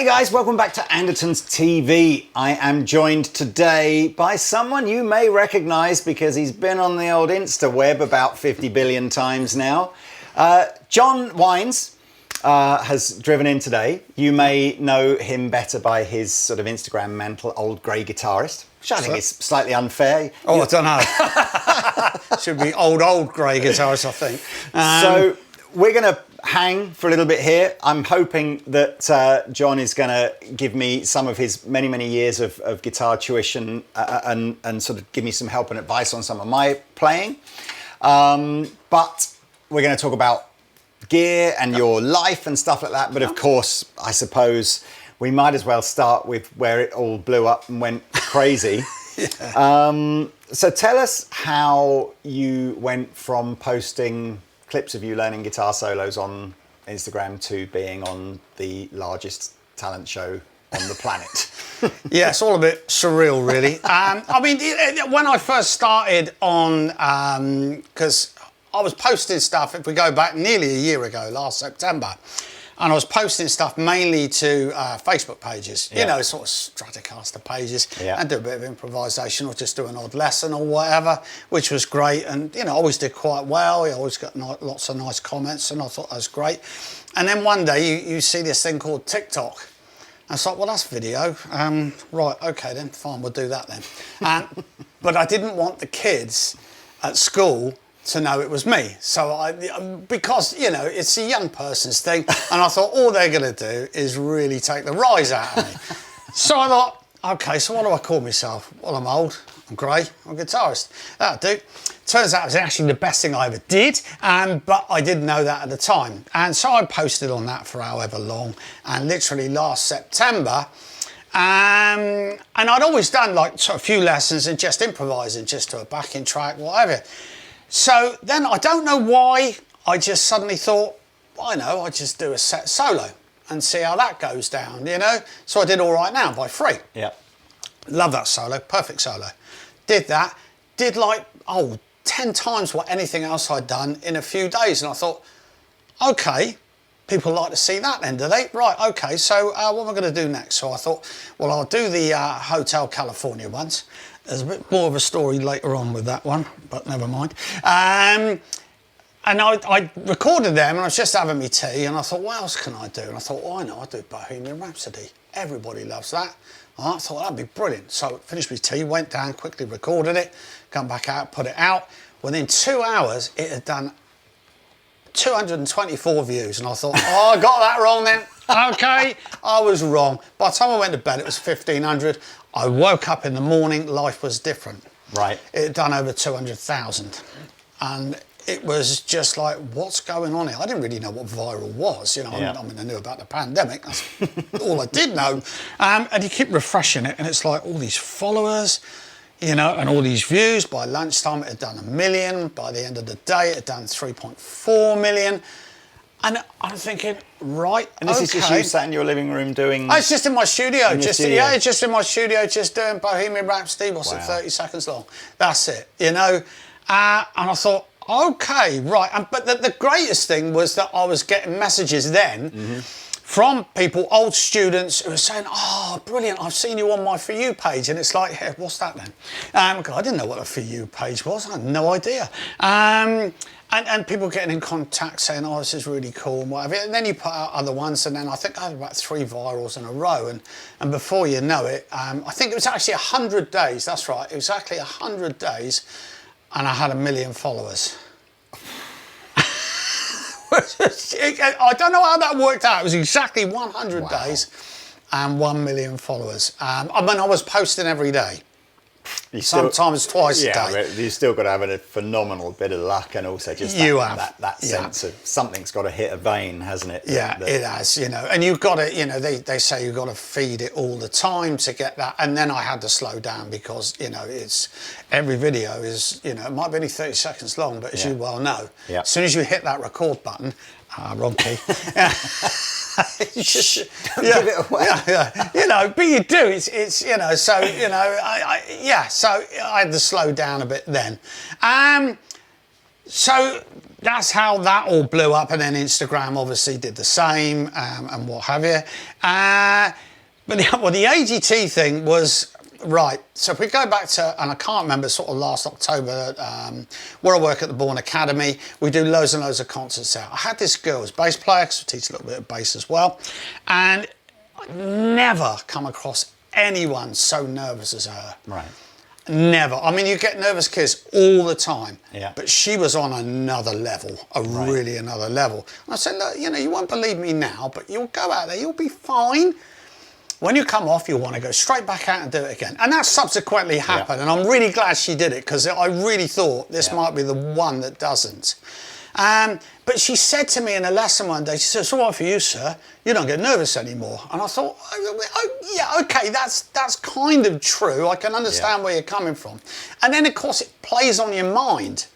Hey guys, welcome back to Andertons TV. I am joined today by someone you may recognise because he's been on the old Insta web about 50 billion times now. John Wines has driven in today. You may know him better by his sort of Instagram mantle, Old Grey Guitarist, which I think is slightly unfair. Oh, I don't know. Should be old grey Guitarist, I think. So we're going to hang for a little bit here. I'm hoping that John is going to give me some of his many years of guitar tuition and sort of give me some help and advice on some of my playing. But we're going to talk about gear and your life and stuff like that. But of course, I suppose we might as well start with where it all blew up and went crazy. So tell us how you went from posting clips of you learning guitar solos on Instagram to being on the largest talent show on the planet. Yeah, it's all a bit surreal, really. I mean, when I first started on, because I was posting stuff, if we go back nearly a year ago, last September, and I was posting stuff mainly to Facebook pages, you know, sort of Stratocaster pages, and do a bit of improvisation or just do an odd lesson or whatever, which was great. And, you know, I always did quite well. I always got lots of nice comments, and I thought that was great. And then one day you see this thing called TikTok. And it's like, well, that's video. Right, okay, then, fine, we'll do that then. But I didn't want the kids at school to know it was me. So because, you know, it's a young person's thing, and I thought all they're going to do is really take the rise out of me. So I thought, okay, so what do I call myself? Well, I'm old, I'm grey, I'm a guitarist. That'll do. Turns out it was actually the best thing I ever did, but I didn't know that at the time. And so I posted on that for however long, and literally last September, and I'd always done like a few lessons and just improvising, just to a backing track, whatever. So then I don't know why, I just suddenly thought, I know, I just do a set solo and see how that goes down, you know? So I did All Right Now by Free. Yeah. Love that solo, perfect solo. Did that, did like, 10 times what anything else I'd done in a few days. And I thought, okay, people like to see that then, do they? Right, okay, so what am I going to do next? So I thought, well, I'll do the Hotel California ones. There's a bit more of a story later on with that one, but never mind. And I recorded them, and I was just having me tea, and I thought, what else can I do? And I thought, well, I know, I'll do Bohemian Rhapsody. Everybody loves that. I thought, that'd be brilliant. So I finished my tea, went down, quickly recorded it, come back out, put it out. Within 2 hours, it had done 224 views, and I thought, oh, I got that wrong then. Okay, I was wrong. By the time I went to bed, it was 1,500. I woke up in the morning, life was different. Right. It had done over 200,000. And it was just like, what's going on here? I didn't really know what viral was, you know. I mean, I knew about the pandemic, that's all I did know. And you keep refreshing it, and it's like all these followers, you know, and all these views. By lunchtime, it had done 1 million. By the end of the day, it had done 3.4 million. And I'm thinking, right, and this is just you sat in your living room doing... Oh, it's just in my studio. Yeah, it's just in my studio, just doing Bohemian Rhapsody. What's it, 30 seconds long? That's it, you know. And I thought, okay, right. But the greatest thing was that I was getting messages then from people, old students, who were saying, oh, brilliant, I've seen you on my For You page. And it's like, hey, what's that then? I didn't know what a For You page was. I had no idea. And people getting in contact saying, oh, this is really cool and whatever. And then you put out other ones, and then I think I had about 3 virals in a row. And before you know it, I think it was actually 100 days. That's right, exactly 100 days. And I had 1 million followers. I don't know how that worked out. It was exactly 100 days and 1 million followers. I mean, I was posting every day. Sometimes twice a day. But you still got to have a phenomenal bit of luck, and also just that sense of something's got to hit a vein, hasn't it? It has, you know. And you've got to, you know, they say you've got to feed it all the time to get that. And then I had to slow down because, you know, it's every video is, you know, it might be only 30 seconds long, but as you well know, as soon as you hit that record button, wrong key. Just give it away. You know, but you do. It's you know. So you know, so I had to slow down a bit then. So that's how that all blew up, and then Instagram obviously did the same, and what have you. But the AGT thing was, right, so if we go back to, and I can't remember, sort of last October, where I work at the Bourne Academy, we do loads and loads of concerts there. I had this girl who's a bass player, because we teach a little bit of bass as well, and I'd never come across anyone so nervous as her. Right. Never. I mean, you get nervous kids all the time. Yeah. But she was on another level, really another level. And I said, look, you know, you won't believe me now, but you'll go out there, you'll be fine. When you come off, you'll want to go straight back out and do it again. And that subsequently happened. And I'm really glad she did it, because I really thought this might be the one that doesn't. But she said to me in a lesson one day, she said, "It's all right for you, sir. You don't get nervous anymore." And I thought, yeah, okay, that's kind of true. I can understand where you're coming from. And then, of course, it plays on your mind.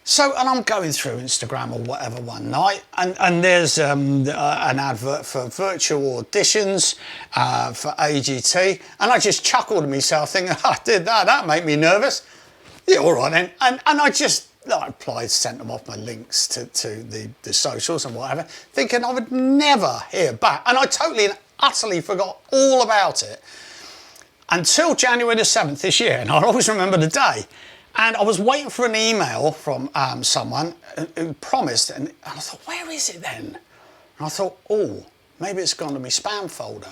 So, and I'm going through Instagram or whatever one night, and there's an advert for virtual auditions for AGT, and I just chuckled to myself, thinking, I did that, that made me nervous. Yeah, all right then. And I just, I applied, sent them off my links to the socials and whatever, thinking I would never hear back. And I totally and utterly forgot all about it until January the 7th this year, and I'll always remember the day. And I was waiting for an email from someone who promised, and I thought, where is it then? And I thought, oh, maybe it's gone to my spam folder.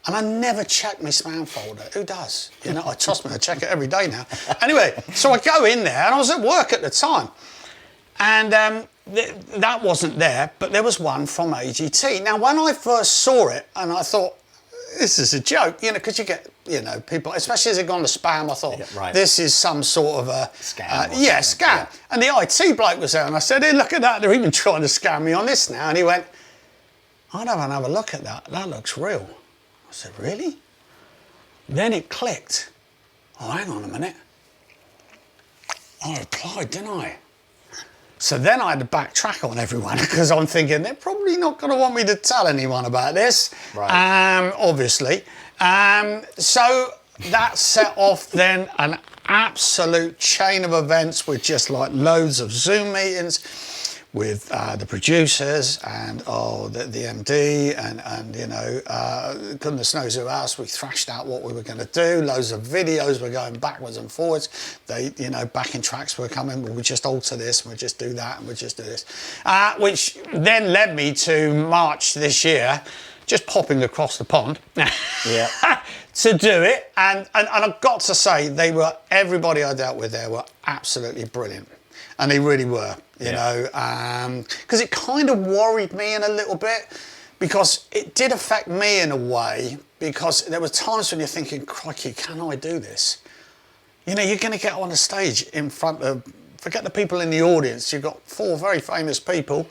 And I never check my spam folder. Who does? You know, trust me, I check it every day now. Anyway, so I go in there, and I was at work at the time. And that wasn't there, but there was one from AGT. Now, when I first saw it, and I thought, this is a joke, you know, because you get, you know, people, especially as they've gone to spam, I thought, this is some sort of a... Scam. Scam. Yeah. And the IT bloke was there, and I said, hey, look at that, they're even trying to scam me on this now. And he went, I'd have a look at that, that looks real. I said, really? Then it clicked. Oh, hang on a minute. I replied, didn't I? So then I had to backtrack on everyone, because I'm thinking they're probably not going to want me to tell anyone about this, obviously. So that set off then an absolute chain of events with just like loads of Zoom meetings with the producers and the MD and you know, goodness knows who else. We thrashed out what we were going to do. Loads of videos were going backwards and forwards. They, you know, backing tracks were coming. Well, we just alter this, and we just do that, and we just do this, which then led me to March this year, just popping across the pond to do it. And I've got to say, everybody I dealt with there were absolutely brilliant. And they really were, you know, because it kind of worried me in a little bit, because it did affect me in a way, because there were times when you're thinking, crikey, can I do this? You know, you're going to get on a stage in front of, forget the people in the audience, you've got 4 very famous people,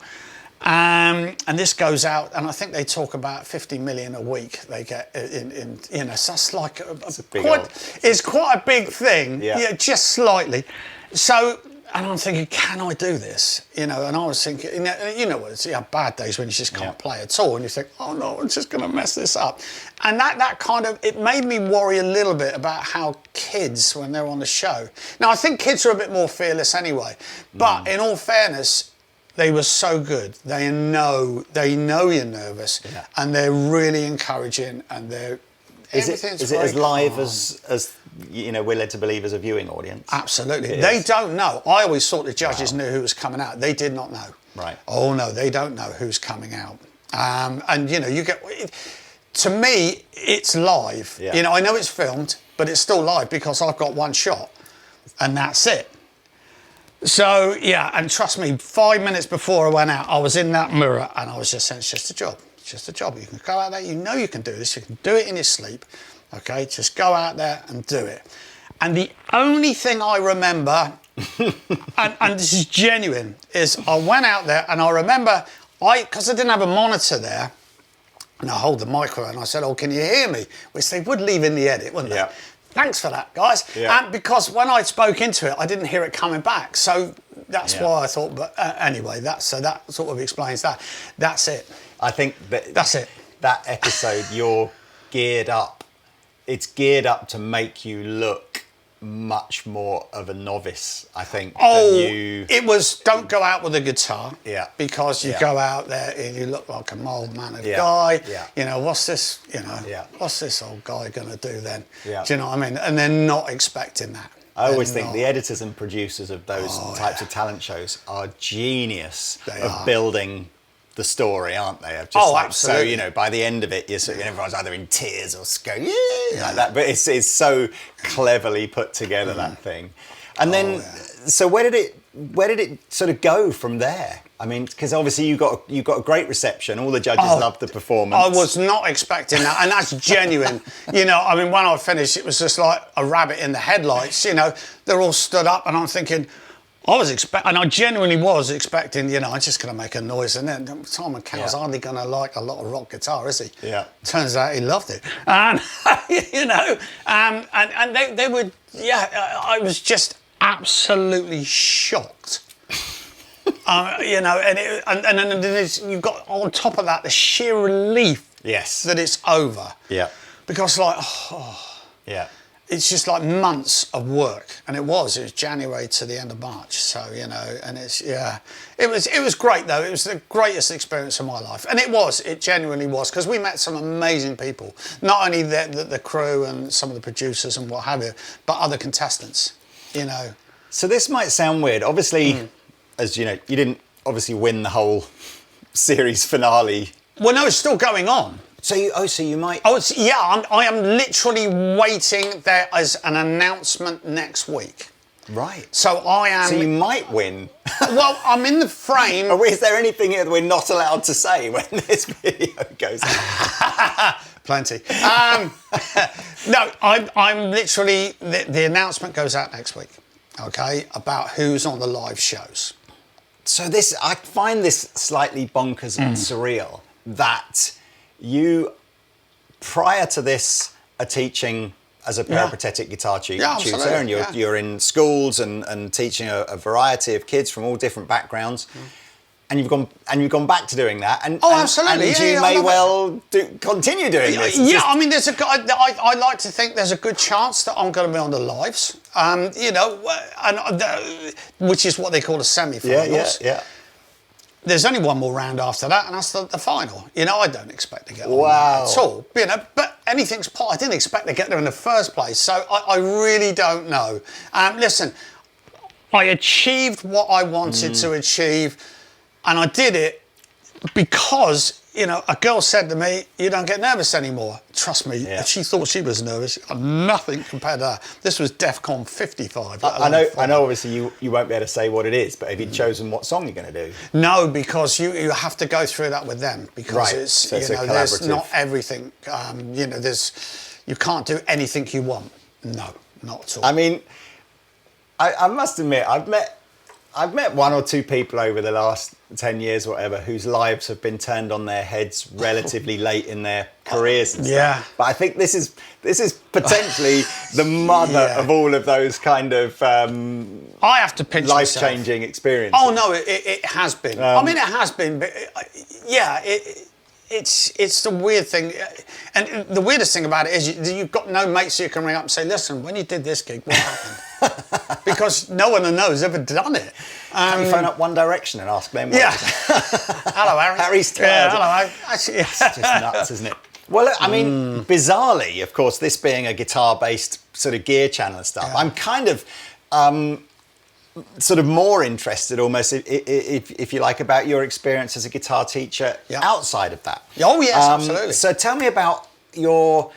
and this goes out, and I think they talk about 50 million a week they get in you know, so that's like it's quite a big thing, just slightly. So, and I'm thinking, can I do this? You know, and I was thinking, you know what, you have bad days when you just can't play at all, and you think, oh no, I'm just going to mess this up. And that kind of, it made me worry a little bit about how kids, when they're on the show. Now, I think kids are a bit more fearless anyway, but in all fairness, they were so good. They know you're nervous, and they're really encouraging, and they're... Is it as live as you know, we're led to believe as a viewing audience? Absolutely. They don't know. I always thought the judges knew who was coming out. They did not know. Right. Oh no, they don't know who's coming out. And you know, you get... To me, it's live. You know, I know it's filmed, but it's still live, because I've got one shot, and that's it. So, yeah, and trust me, 5 minutes before I went out, I was in that mirror, and I was just saying, it's just a job. It's just a job. You can go out there, you know you can do this. You can do it in your sleep, okay? Just go out there and do it. And the only thing I remember, and this is genuine, is I went out there, and I remember, because I didn't have a monitor there, and I hold the micro, and I said, oh, can you hear me? Which they would leave in the edit, wouldn't they? Thanks for that, guys. Because when I spoke into it, I didn't hear it coming back. So that's why I thought, but anyway, so that sort of explains that. That's it. I think that's it. That episode, you're geared up. It's geared up to make you look much more of a novice, I think, Oh, than you. it was don't go out with a guitar. Yeah. Because you Yeah. go out there and you look like a mild-mannered Yeah. guy. Yeah. You know, what's this, Yeah. what's this old guy going to do then? Yeah. Do you know what I mean? And they're not expecting that. I always They're think not. the editors and producers of those types of talent shows are genius of building the story, aren't they? Of just Absolutely. So, you know, by the end of it, everyone's either in tears or going, yeah, like that. But it's so cleverly put together, that thing. And then, so where did it sort of go from there? I mean, because obviously you got a great reception. All the judges loved the performance. I was not expecting that, and that's genuine. You know, I mean, when I finished, it was just like a rabbit in the headlights. You know, they're all stood up, and I'm thinking, and I genuinely was expecting, you know, I'm just going to make a noise, and then Simon Cowell's hardly going to like a lot of rock guitar, is he? Yeah. Turns out he loved it, and you know, and they were, I was just absolutely shocked. You know, and then you've got on top of that the sheer relief that it's over. Yeah. Because Yeah. it's just like months of work, and it was January to the end of March. So you know, and it was great though. It was the greatest experience of my life, and it genuinely was, because we met some amazing people. Not only the crew and some of the producers and what have you, but other contestants. You know. So this might sound weird. Obviously, as you know, you didn't obviously win the whole series finale. Well, no, it's still going on. So you might. Oh, I am literally waiting there as an announcement next week. Right. So I am. So you might win. Well, I'm in the frame. Is there anything here that we're not allowed to say when this video goes out? Plenty. No, I'm literally. The announcement goes out next week. Okay, about who's on the live shows. So I find this slightly bonkers and surreal that you, prior to this, are teaching as a peripatetic guitar tutor, and you're in schools and teaching a variety of kids from all different backgrounds. And you've gone back to doing that, absolutely. And you may well continue doing this. I mean, there's I like to think there's a good chance that I'm going to be on the lives. You know, which is what they call the semi-finals. Yeah. There's only one more round after that, and that's the final. You know, I don't expect to get on Wow. that at all. You know, but anything's possible. I didn't expect to get there in the first place, so I really don't know. Listen, I achieved what I wanted to achieve. And I did it because, you know, a girl said to me, you don't get nervous anymore. Trust me, she thought she was nervous. Nothing compared to that. This was DEFCON 55. I know obviously you won't be able to say what it is, but have you chosen what song you're going to do? No, because you have to go through that with them. Because it's a there's collaborative. not everything, you know, you can't do anything you want. No, not at all. I mean, I must admit, I've met one or two people over the last 10 years or whatever whose lives have been turned on their heads relatively late in their careers and stuff. Yeah. But I think this is potentially the mother of all of those kind of I have to pinch myself. life-changing experiences. Oh no, it has been. I mean, it has been, but it's the weird thing, and the weirdest thing about it is you've got no mates you can ring up and say, listen, when you did this gig, what happened? Because no one I know has ever done it. Can you phone up One Direction and ask them what it is? Hello, Harry. Harry's tired. Yeah, hello, Harry. It's just nuts, isn't it? Well, I mean, bizarrely, of course, this being a guitar-based sort of gear channel and stuff, I'm kind of sort of more interested almost, if you like, about your experience as a guitar teacher outside of that. Oh, yes, absolutely. So tell me about your,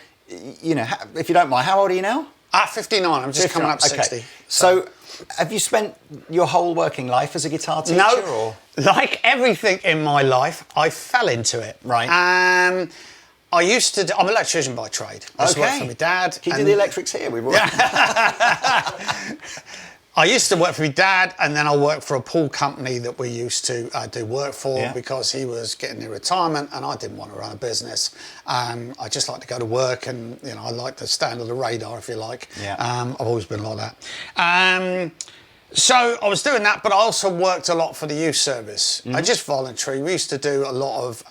you know, if you don't mind, how old are you now? At 59, I'm just coming up to 60. Okay. So have you spent your whole working life as a guitar teacher? No, or? like everything in my life, I fell into it. Right. I used to, I'm an electrician by trade. I used to work for my dad. Can you do the electrics here? I used to work for my dad, and then I worked for a pool company that we used to do work for because he was getting near retirement, and I didn't want to run a business. I just like to go to work, and you know, I like to stay under the radar, if you like. I've always been like that. So I was doing that, but I also worked a lot for the youth service. Just voluntary. We used to do a lot of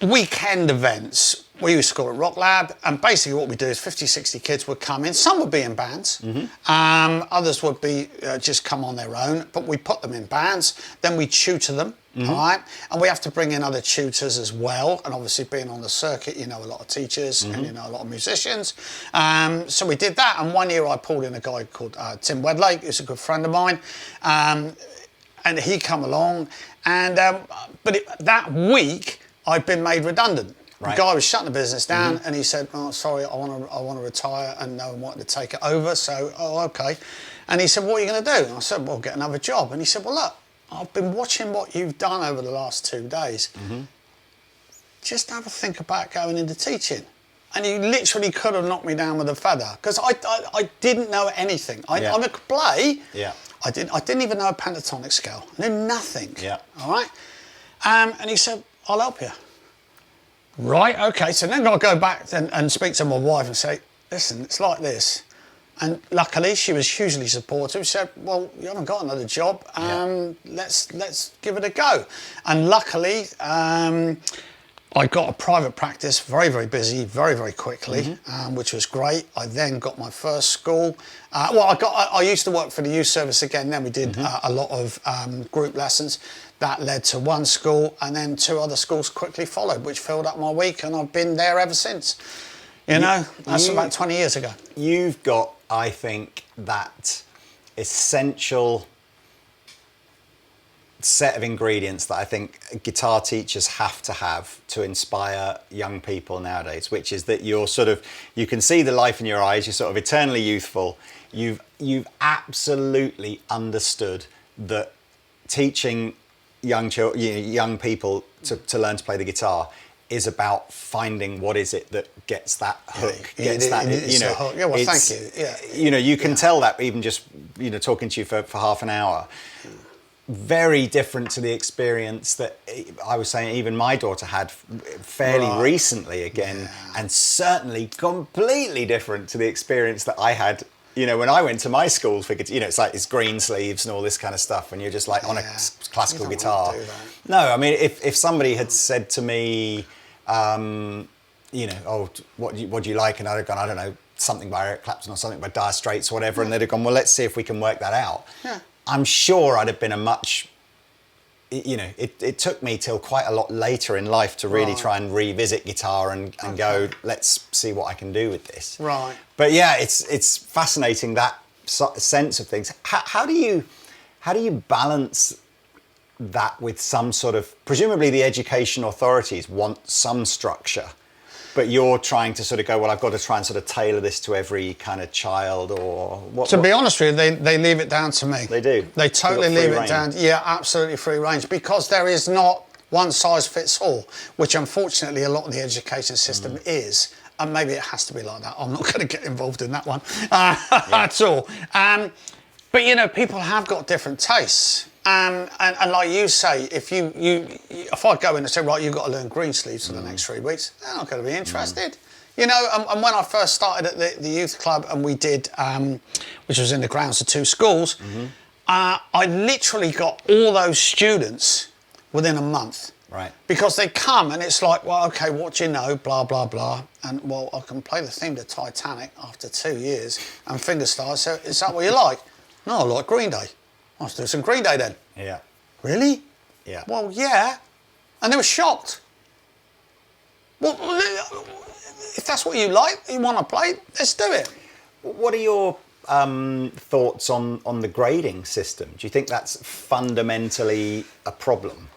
weekend events we used to call it Rock Lab, and basically what we do is 50, 60 kids would come in. Some would be in bands, others would be just come on their own, but we put them in bands, then we tutor them, all right? And we have to bring in other tutors as well, and obviously being on the circuit, you know a lot of teachers and you know a lot of musicians. So we did that, and one year I pulled in a guy called Tim Wedlake, who's a good friend of mine, and he come along, and that week I'd been made redundant. Right. The guy was shutting the business down, and he said, "Oh, sorry, I want to retire," and no one wanted to take it over. So, okay. And he said, "What are you going to do?" And I said, "Well, get another job." And he said, "Well, look, I've been watching what you've done over the last 2 days. Just have a think about going into teaching." And he literally could have knocked me down with a feather, because I didn't know anything. I could play. Yeah. I didn't even know a pentatonic scale. I knew nothing. Yeah. All right. And he said, "I'll help you." Right, okay, so then I'll go back and speak to my wife and say, "Listen, it's like this." And luckily she was hugely supportive. She said, "Well, you haven't got another job, let's give it a go." And luckily, I got a private practice, very, very busy, very, very quickly, which was great. I then got my first school. I used to work for the youth service again, then we did a lot of group lessons. That led to one school, and then 2 other schools quickly followed, which filled up my week, and I've been there ever since. That's about 20 years ago. You've got, I think, that essential set of ingredients that I think guitar teachers have to inspire young people nowadays, which is that you can see the life in your eyes, you're sort of eternally youthful. You've absolutely understood that teaching young people to learn to play the guitar is about finding what is it that gets that hook, gets that, hook. Yeah, well, thank you. Yeah. You can tell that even just, talking to you for half an hour. Very different to the experience that I was saying even my daughter had fairly recently again, and certainly completely different to the experience that I had, when I went to my school for guitar. It's green sleeves and all this kind of stuff, and you're just like on a classical guitar. No, I mean, if somebody had said to me, what do you like? And I'd have gone, I don't know, something by Eric Clapton or something by Dire Straits or whatever, and they'd have gone, well, let's see if we can work that out. Yeah. I'm sure I'd have been a much, it took me till quite a lot later in life to really try and revisit guitar and go, let's see what I can do with this. Right. But yeah, it's fascinating, that sense of things. How do you balance that with some sort of, presumably the education authorities want some structure, but you're trying to sort of go, well, I've got to try and sort of tailor this to every kind of child, or what? To be honest with you, they leave it down to me. They do? They totally leave it down. Yeah, absolutely free range, because there is not one size fits all, which unfortunately a lot of the education system is, and maybe it has to be like that. I'm not going to get involved in that one at all. But people have got different tastes. And like you say, if I go in and say, right, you've got to learn green sleeves for the next 3 weeks, they're not going to be interested. And when I first started at the youth club, and we did, which was in the grounds of 2 schools, I literally got all those students within a month. Right. Because they come and it's like, well, okay, what do you know? Blah, blah, blah. And, well, I can play the theme to Titanic after 2 years and fingerstyle. So is that what you like? No, I like Green Day. Let's do some Green Day then. Yeah. Really? Yeah. Well, yeah. And they were shocked. Well, if that's what you like, you want to play, let's do it. What are your thoughts on the grading system? Do you think that's fundamentally a problem?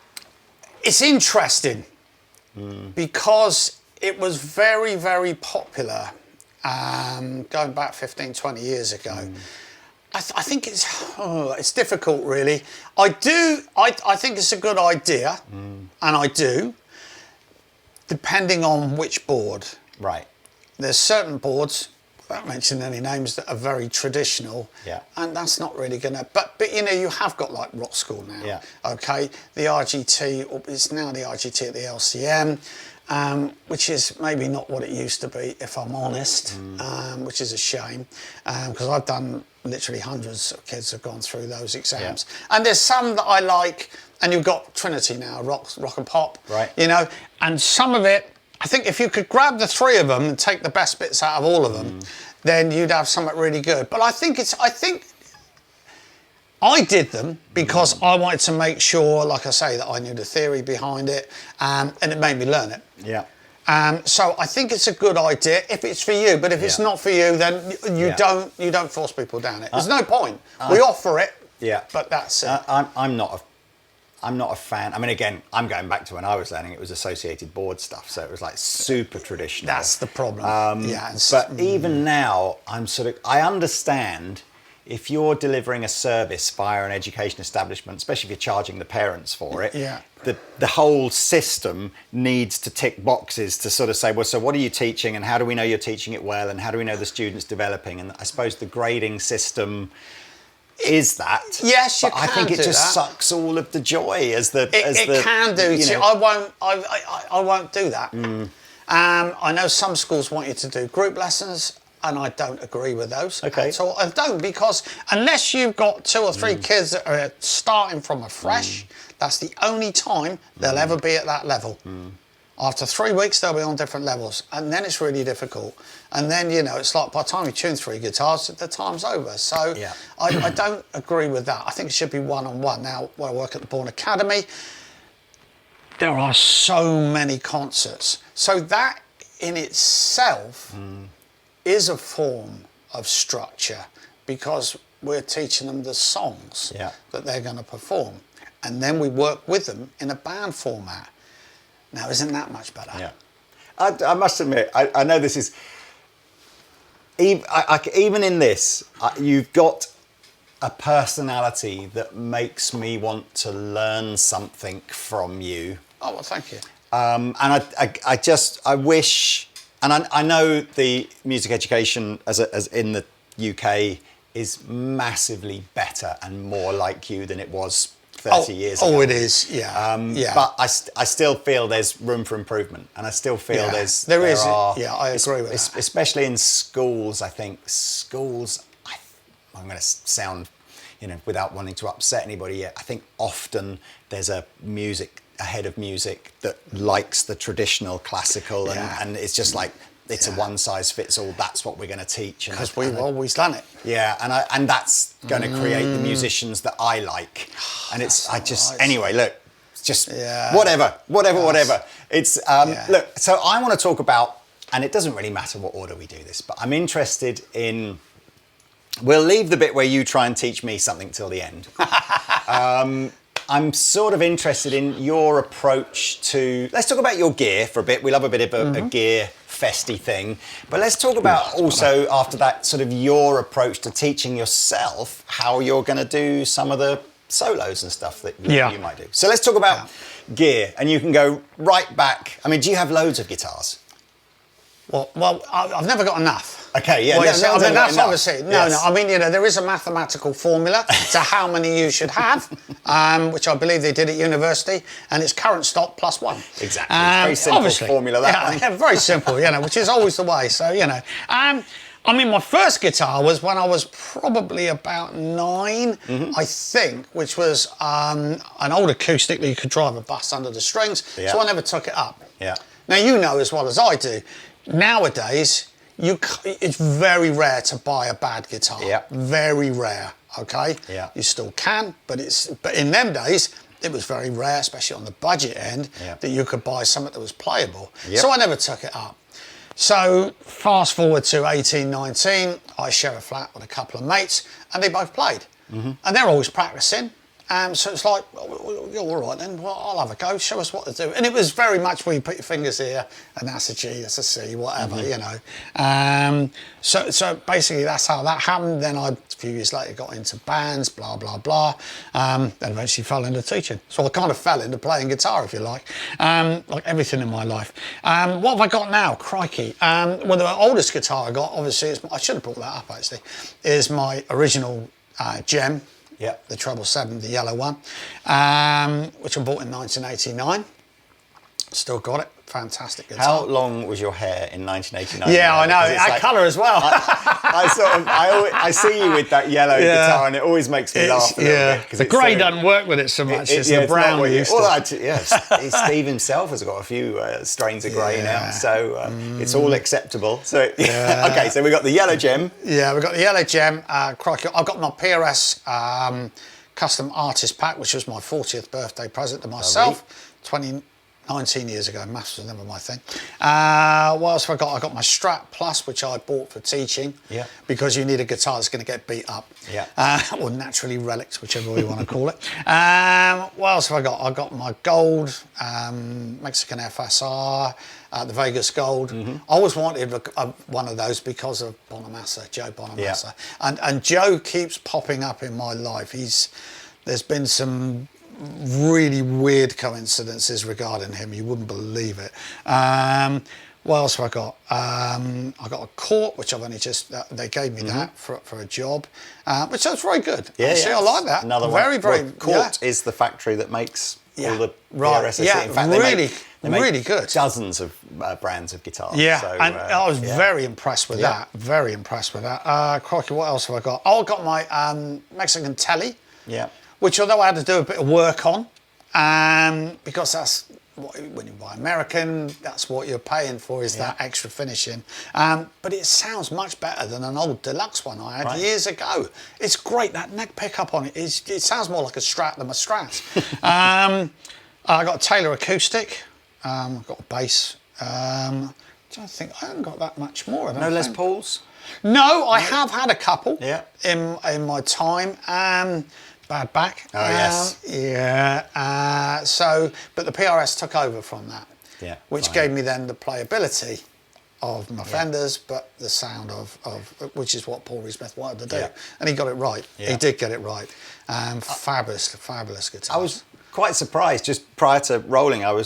It's interesting because it was very, very popular going back 15, 20 years ago. I think it's difficult, really. I think it's a good idea, and I do, depending on which board. Right. There's certain boards, without mentioning any names, that are very traditional, and that's not really going to... But you have got like Rock School now, okay? The RGT, it's now the RGT at the LCM, which is maybe not what it used to be, if I'm honest, which is a shame, because I've done literally hundreds of kids have gone through those exams. And there's some that I like, and you've got Trinity now, rock and pop, right? And some of it I think if you could grab the three of them and take the best bits out of all of them, then you'd have something really good. But I think I did them because I wanted to make sure, like I say, that I knew the theory behind it, and it made me learn it. Yeah. So I think it's a good idea if it's for you. But if it's not for you, then you don't force people down it. There's no point. We offer it. Yeah. But that's it. I'm not a fan. I mean, again, I'm going back to when I was learning. It was associated board stuff, so it was like super traditional. That's the problem. But even now, I understand if you're delivering a service via an education establishment, especially if you're charging the parents for it. Yeah. The whole system needs to tick boxes to sort of say, well, so what are you teaching, and how do we know you're teaching it well, and how do we know the student's developing? And I suppose the grading system is that. Yes, you but can I think it do just that. sucks all of the joy as the. It can do. You See, know. I won't do that. I know some schools want you to do group lessons, and I don't agree with those at all. I don't, because unless you've got 2 or 3 kids that are starting from afresh, that's the only time they'll ever be at that level. After 3 weeks, they'll be on different levels, and then it's really difficult. And then, it's like by the time you tune 3 guitars, the time's over. So I don't agree with that. I think it should be one-on-one. Now, when I work at the Bourne Academy, there are so many concerts. So that in itself is a form of structure, because we're teaching them the songs that they're going to perform. And then we work with them in a band format. Now, isn't that much better? Yeah. I must admit, I know this is... Even in this, you've got a personality that makes me want to learn something from you. Oh, well, thank you. And I wish... And I know the music education as in the UK is massively better and more like you than it was 30 years ago. Oh, it is, yeah. But I still feel there's room for improvement, and I still feel I agree with that. Especially in schools. I think schools, I'm going to sound, without wanting to upset anybody yet, I think often there's a head of music that likes the traditional classical, and it's just like, it's a one-size-fits-all, that's what we're going to teach. Because we've always done it. Yeah, and that's going to create the musicians that I like. And anyway, look, it's just whatever. It's, look, so I want to talk about, and it doesn't really matter what order we do this, but I'm interested in, we'll leave the bit where you try and teach me something till the end. I'm sort of interested in your approach to... Let's talk about your gear for a bit. We love a bit of a gear festy thing. But let's talk about also, after that, sort of your approach to teaching yourself how you're going to do some of the solos and stuff that you might do. So let's talk about gear. And you can go right back. I mean, do you have loads of guitars? Well, I've never got enough. Okay, yeah. Well, that's obviously... No. I mean, there is a mathematical formula to how many you should have, which I believe they did at university, and it's current stock plus 1. Exactly. Very simple formula, that one. Yeah, very simple, which is always the way. So, I mean, my first guitar was when I was probably about 9, I think, which was an old acoustic that you could drive a bus under the strings, so I never took it up. Yeah. Now, you know as well as I do, nowadays, it's very rare to buy a bad guitar. Yeah. Very rare, okay? Yeah. You still can, but in them days, it was very rare, especially on the budget end, that you could buy something that was playable. Yep. So I never took it up. So fast forward to 18, 19, I share a flat with a couple of mates, and they both played. And they're always practicing. So it's like, you're all right then, well, I'll have a go, show us what to do. And it was very much where you put your fingers here, and that's a G, that's a C, whatever, So basically that's how that happened. Then a few years later, got into bands, blah, blah, blah. Then eventually fell into teaching. So I kind of fell into playing guitar, if you like everything in my life. What have I got now? Crikey. Well, the oldest guitar I got, obviously, I should have brought that up, actually, is my original Gem. Yeah. The Treble 7, the yellow one, which I bought in 1989. Still got it. Fantastic guitar. How long was your hair in 1989? Yeah, I know. That colour as well. I see you with that yellow guitar, and it always makes me laugh a little bit. The grey doesn't work with it so much. It's the brown we used to. Steve himself has got a few strains of grey now, so it's all acceptable. So okay, so we got the yellow gem. Yeah, we got the yellow gem. Crikey, I've got my PRS custom artist pack, which was my 40th birthday present to myself. 19 years ago. Maths was never my thing. What else have I got? I got my Strat Plus, which I bought for teaching. Yeah. Because you need a guitar that's going to get beat up. Yeah. Or naturally relics, whichever way you want to call it. What else have I got? I got my gold Mexican FSR, the Vegas Gold. I always wanted one of those because of Bonamassa, Joe Bonamassa. Yeah. And Joe keeps popping up in my life. There's been some really weird coincidences regarding him. You wouldn't believe it. What else have I got? I got a Court, which I've only just, they gave me that for a job, which was very good. Yeah, actually, I like that. Another very, one. very. Court is the factory that makes all the PRS. Yeah, In fact, they make really good. Dozens of brands of guitars. Yeah, so, and I was very impressed with that. Very impressed with that. Crikey, what else have I got? Oh, I got my Mexican Telly. Yeah. Which, although I had to do a bit of work on, because that's when you buy American, that's what you're paying for, is that extra finishing. But it sounds much better than an old deluxe one I had years ago. It's great. That neck pickup on it sounds more like a Strat than a Strat. I got a Taylor acoustic. I've got a bass. I don't think I haven't got that much more. No Les Pauls? No, I have had a couple. Yeah. In my time. Bad back. Oh, yes. But the PRS took over from that. Yeah. Which gave me then the playability of my Fenders, but the sound of which is what Paul Reed-Smith wanted to do. Yeah. And he got it right. Yeah. He did get it right. Fabulous guitar. I was quite surprised just prior to rolling. I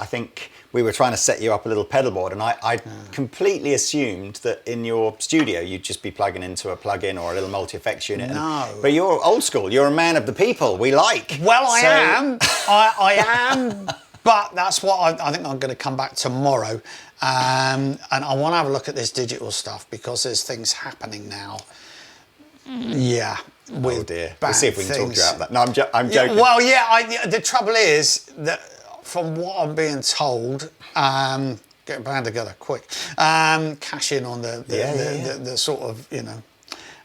think we were trying to set you up a little pedal board, and I completely assumed that in your studio you'd just be plugging into a plug-in or a little multi-effects unit. No. But you're old school. You're a man of the people. We like. Well, I am. I am. But that's what I think I'm going to come back tomorrow. And I want to have a look at this digital stuff because there's things happening now. Yeah. Oh dear. We'll see if we can talk you out of that. No, I'm joking. Yeah, well, the trouble is that from what I'm being told, get a band together quick, cash in on the sort of, the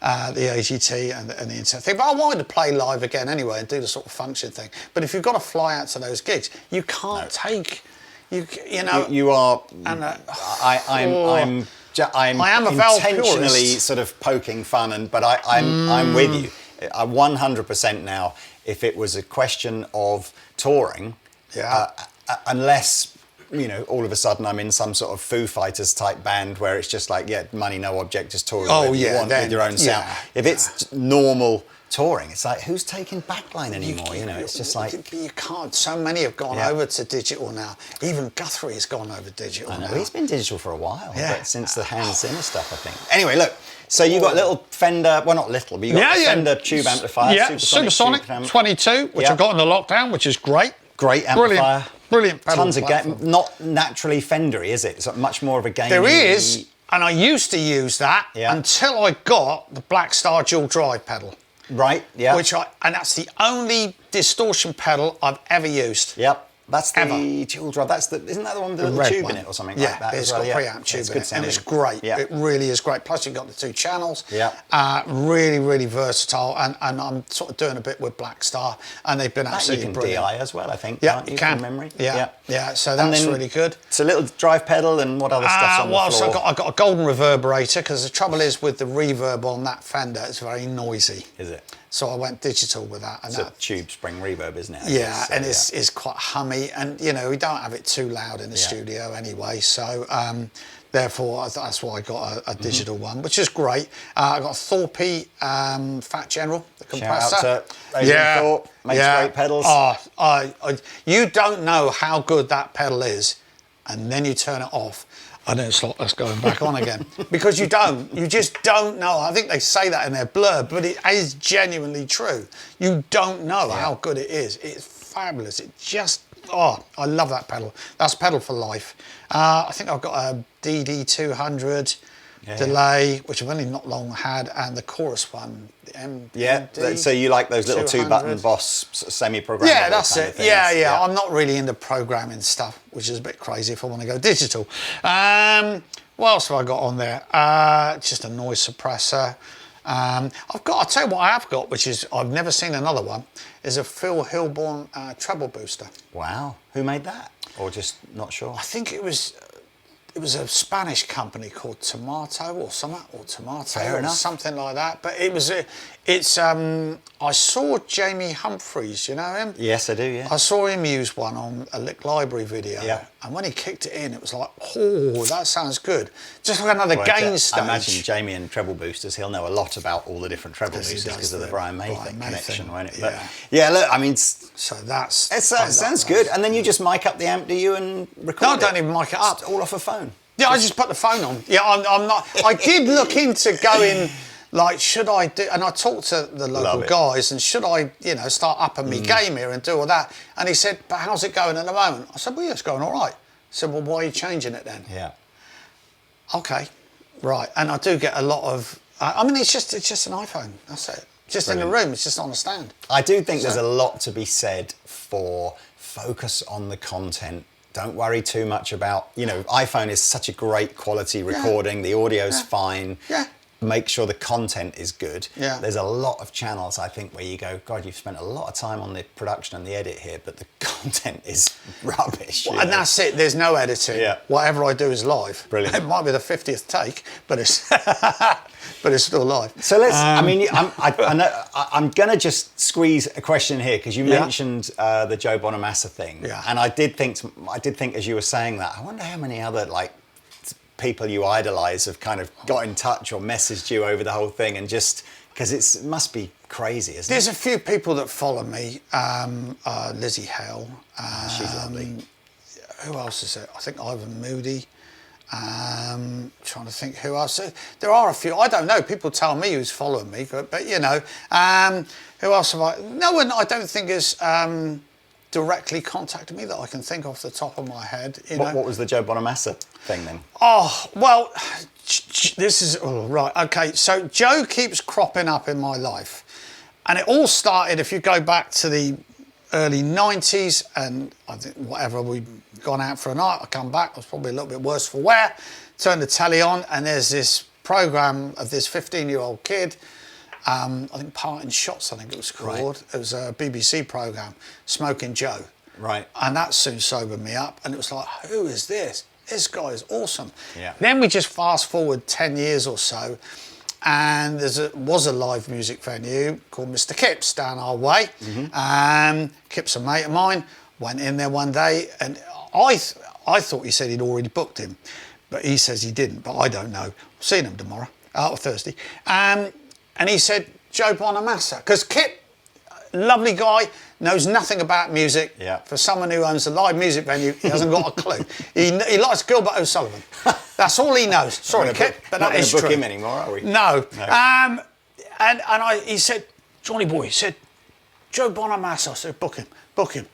AGT and the internet thing. But I wanted to play live again anyway and do the sort of function thing. But if you've got to fly out to those gigs, you can't take, You are. And, I'm am a Valve intentionally purist. sort of poking fun, but I'm with you. 100% now. If it was a question of touring, unless all of a sudden I'm in some sort of Foo Fighters type band where it's just like money no object, just tour whatever you want with your own sound. If it's normal touring, it's like who's taking backline anymore? It's just like you can't. So many have gone over to digital now. Even Guthrie has gone over digital now. He's been digital for a while, but since the Hans Zimmer stuff, I think. Anyway, look. So you got a little Fender, well not little, but you got a Fender tube amplifier. Yeah, Supersonic 22, which I got in the lockdown, which is great. Great amplifier. Brilliant pedal Tons of game. Not naturally Fendery, is it? It's much more of a game. There is, and I used to use that until I got the Black Star dual drive pedal. Right, yeah. And that's the only distortion pedal I've ever used. Yep. That's the dual drive. Isn't that the one with the little tube in it or something like that? It's got preamp tube in it, and it's great. Yeah. It really is great. Plus you've got the 2 channels. Yeah. Really, really versatile. And I'm sort of doing a bit with Black Star, and they've been absolutely brilliant. DI as well, I think. Yeah, can't you can. From memory. Yeah. So that's really good. It's a little drive pedal, and what other stuff's on the floor? So I got a golden reverberator, because the trouble is with the reverb on that Fender, it's very noisy. Is it? So I went digital with that. And it's a tube spring reverb, isn't it? It's quite hummy, and we don't have it too loud in the studio anyway. So therefore, that's why I got a digital one, which is great. I got a Thorpe Fat General, the compressor. Shout out to Adrian Thorpe, makes great pedals. You don't know how good that pedal is, and then you turn it off. And then it's like, that's going back on again. Because you just don't know. I think they say that in their blurb, but it is genuinely true. You don't know how good it is. It's fabulous. It just I love that pedal. That's pedal for life. I think I've got a DD200 delay, which I've only not long had, and the chorus one, the MD. So you like those little 2-button Boss semi-programmable? Yeah, that's kind it. of things? Yeah. I'm not really into programming stuff, which is a bit crazy if I want to go digital. What else have I got on there? Just a noise suppressor. I'll tell you what I have got, which is, I've never seen another one, is a Phil Hilborn treble booster. Wow. Who made that? Or just not sure? I think it was a Spanish company called Tomato or something like that. But I saw Jamie Humphries, you know him? Yes, I do, yeah. I saw him use one on a Lick Library video. Yeah. And when he kicked it in, it was like, oh, that sounds good. Just like another gain stage. I imagine Jamie and treble boosters, he'll know a lot about all the different treble boosters because of the Brian May connection, won't it? But yeah, look, I mean... So that's... It sounds good. And then you just mic up the amp, do you, and record No, I don't even mic it up. It's all off a phone. Yeah, I just put the phone on. Yeah, I'm not... I did look into going... Like, should I do... And I talked to the local guys, and should I, start upping me game here and do all that? And he said, but how's it going at the moment? I said, well, yeah, it's going all right. I said, well, why are you changing it then? Yeah. Okay, right. And I do get a lot of... I mean, it's just an iPhone. That's it. Just in the room. It's just on a stand. I do think there's a lot to be said for focus on the content. Don't worry too much about... iPhone is such a great quality recording. The audio's fine. Yeah. Make sure the content is good. Yeah. There's a lot of channels, I think, where you go, God, you've spent a lot of time on the production and the edit here, but the content is rubbish. Well, and that's it. There's no editing. Yeah. Whatever I do is live. Brilliant. It might be the 50th take, but it's still live. So let's. I'm gonna just squeeze a question here because you mentioned the Joe Bonamassa thing. Yeah. And I did think as you were saying that, I wonder how many other people you idolise have kind of got in touch or messaged you over the whole thing, and just because it must be crazy, isn't There's it? a few people that follow me. Lizzie Hale. She's lovely. Who else is it? I think Ivan Moody. Trying to think who else. There are a few. I don't know. People tell me who's following me, but who else have I? No one. I don't think has directly contacted me that I can think off the top of my head. What was the Joe Bonamassa thing then? Oh, well, this is... Oh, right, OK. So Joe keeps cropping up in my life. And it all started, if you go back to the early 90s, and I think whatever, we'd gone out for a night, I come back, I was probably a little bit worse for wear, turn the telly on, and there's this programme of this 15-year-old kid, I think Parting Shots, I think it was called. Right. It was a BBC programme, Smoking Joe. Right. And that soon sobered me up, and it was like, who is this? This guy is awesome. Yeah. Then we just fast forward 10 years or so, and there was a live music venue called Mr. Kip's down our way. Kip's a mate of mine. Went in there one day, and I thought he said he'd already booked him, but he says he didn't, but I don't know. Seen him tomorrow, or Thursday. And he said, Joe Bonamassa, because Kip, lovely guy, knows nothing about music. Yeah. For someone who owns a live music venue, he hasn't got a clue. He likes Gilbert O'Sullivan. That's all he knows. Sorry, Kip, but that is true. Not going to book him anymore, are we? No. He said, Johnny boy, he said, Joe Bonamassa. I said, book him.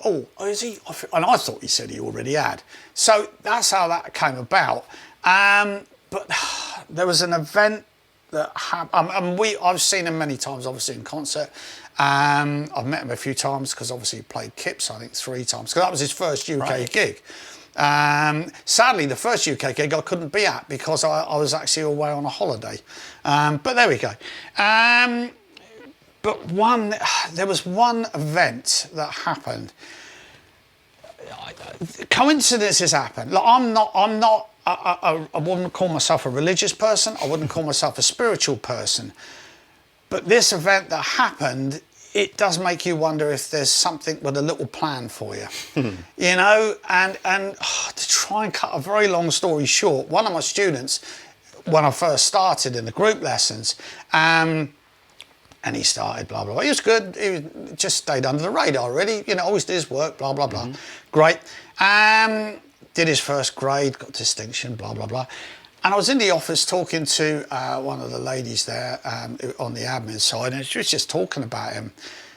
Oh, is he? And I thought he said he already had. So that's how that came about. But there was an event that happened. I've seen him many times, obviously in concert. I've met him a few times because obviously he played Kip's, I think 3 times, because that was his first UK gig. Sadly, the first UK gig I couldn't be at because I was actually away on a holiday. But there we go. But there was one event that happened. Coincidences happen. Like, I wouldn't call myself a religious person. I wouldn't call myself a spiritual person. But this event that happened, it does make you wonder if there's something with a little plan for you. And to try and cut a very long story short, one of my students, when I first started in the group lessons, and he started, blah, blah, blah. He was good. He just stayed under the radar, really. Always did his work, blah, blah, blah. Great. Did his first grade, got distinction, blah, blah, blah. And I was in the office talking to one of the ladies there on the admin side, and she was just talking about him.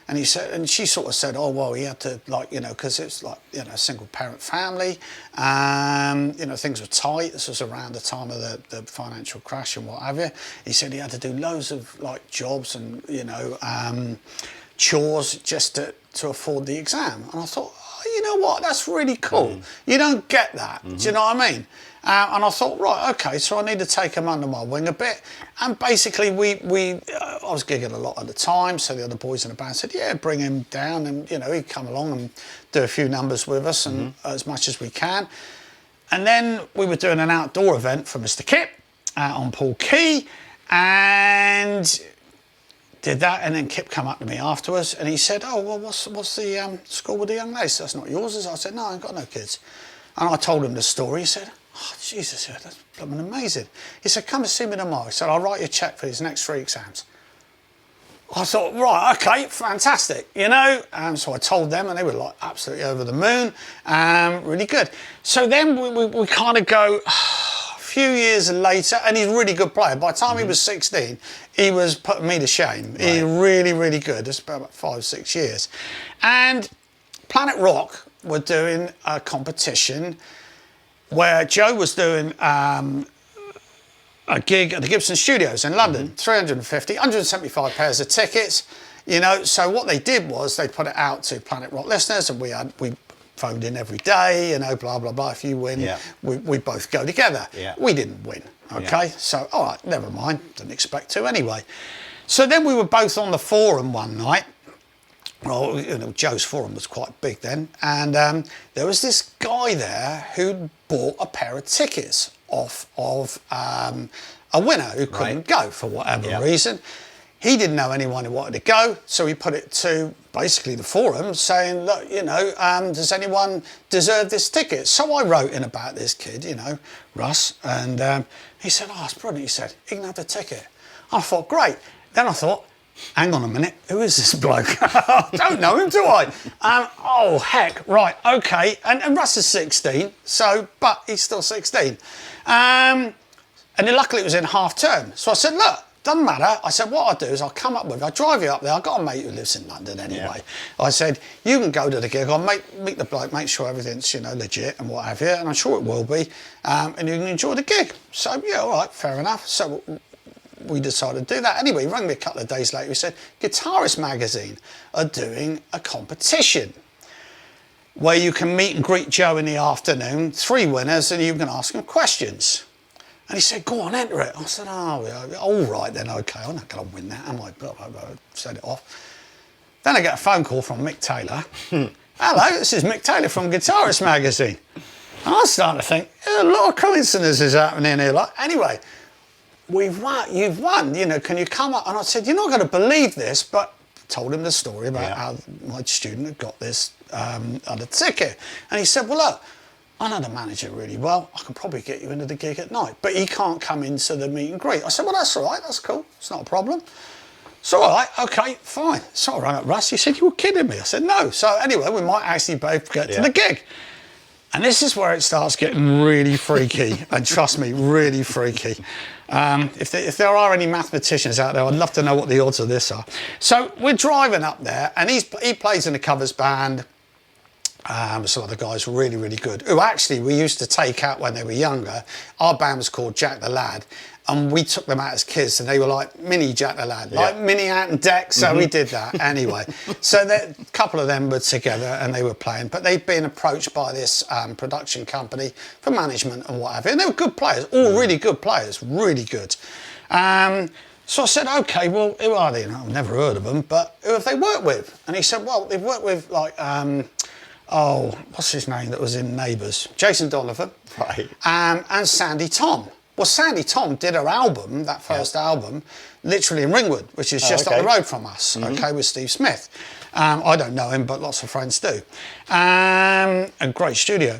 And he said, and she sort of said, oh, well, he had to, like, you know, because it's like, you know, a single parent family, you know, things were tight. This was around the time of the financial crash and what have you. He said he had to do loads of like jobs and, you know, chores just to afford the exam. And I thought, oh, you know what, that's really cool. You don't get that, do you know what I mean? And I thought, right, okay, so I need to take him under my wing a bit. And basically, I was gigging a lot at the time, so the other boys in the band said, yeah, bring him down, and, you know, he'd come along and do a few numbers with us, and as much as we can. And then we were doing an outdoor event for Mr. Kip out on Paul Key, and did that, and then Kip come up to me afterwards, and he said, oh, well, what's the score with the young lady? That's not yours. I said, no, I ain't got no kids. And I told him the story. He said, oh, Jesus, that's blooming amazing. He said, come and see me tomorrow. He said, I'll write you a cheque for his next 3 exams. I thought, right, okay, fantastic, you know. So I told them, and they were like absolutely over the moon, really good. So then we kind of go a few years later, and he's a really good player. By the time he was 16, he was putting me to shame. Right. He's really, really good. It's about 5, 6 years. And Planet Rock were doing a competition where Joe was doing a gig at the Gibson Studios in London, 350, 175 pairs of tickets, you know. So what they did was they put it out to Planet Rock listeners, and we phoned in every day, you know, blah, blah, blah. If you win, we both go together. Yeah. We didn't win, okay? So, all right, never mind, didn't expect to anyway. So then we were both on the forum one night. Well, you know, Joe's forum was quite big then, and there was this guy there who bought a pair of tickets off of a winner who couldn't go for whatever reason. He didn't know anyone who wanted to go, so he put it to basically the forum saying, look, you know, does anyone deserve this ticket? So I wrote in about this kid, you know, Russ, and he said, oh, it's brilliant. He said, he can have the ticket. I thought, great. Then I thought, hang on a minute, who is this bloke? I don't know him, do I? Oh, heck, right, okay. And Russ is 16, so, but he's still 16. And then luckily it was in half term. So I said, look, doesn't matter. I said, what I'll do is I'll come up with, I'll drive you up there. I've got a mate who lives in London anyway. Yeah. I said, you can go to the gig. I'll meet the bloke, make sure everything's, you know, legit and what have you. And I'm sure it will be. And you can enjoy the gig. So, yeah, all right, fair enough. So we decided to do that. Anyway, he rang me a couple of days later. He said, Guitarist magazine are doing a competition where you can meet and greet Joe in the afternoon, 3 winners, and you can ask them questions. And he said, go on, enter it. I said, oh, yeah, all right then, okay, I'm not going to win that, am I? Blah, blah, blah, set it off. Then I get a phone call from Mick Taylor. Hello, this is Mick Taylor from Guitarist magazine. And I was starting to think, a lot of coincidences happening here. Like, anyway, you've won, you know, can you come up? And I said, you're not going to believe this, but told him the story about how my student had got this other ticket. And he said, well, look, I know the manager really well. I can probably get you into the gig at night, but he can't come into the meet and greet. I said, well, that's all right, that's cool, it's not a problem. So, all right, okay, fine. So I rang up Russ, he said, you were kidding me. I said, no. So anyway, we might actually both get to the gig. And this is where it starts getting really freaky, and trust me, really freaky. If there are any mathematicians out there, I'd love to know what the odds of this are. So we're driving up there, and he plays in a covers band. Some of the guys were really, really good, who actually we used to take out when they were younger. Our band was called Jack the Lad, and we took them out as kids, and they were like mini Jack the Lad, like mini Ant and Deck, so we did that anyway. So a couple of them were together and they were playing, but they'd been approached by this production company for management and what have you, and they were good players, all really good players, really good. So I said, okay, well, who are they? I've never heard of them, but who have they worked with? And he said, well, they've worked with like, oh, what's his name that was in Neighbours? Jason Donovan. Right. And Sandy Tom. Well, Sandy Tom did her album, that first album, literally in Ringwood, which is just up the road from us, okay, with Steve Smith. I don't know him, but lots of friends do. A great studio.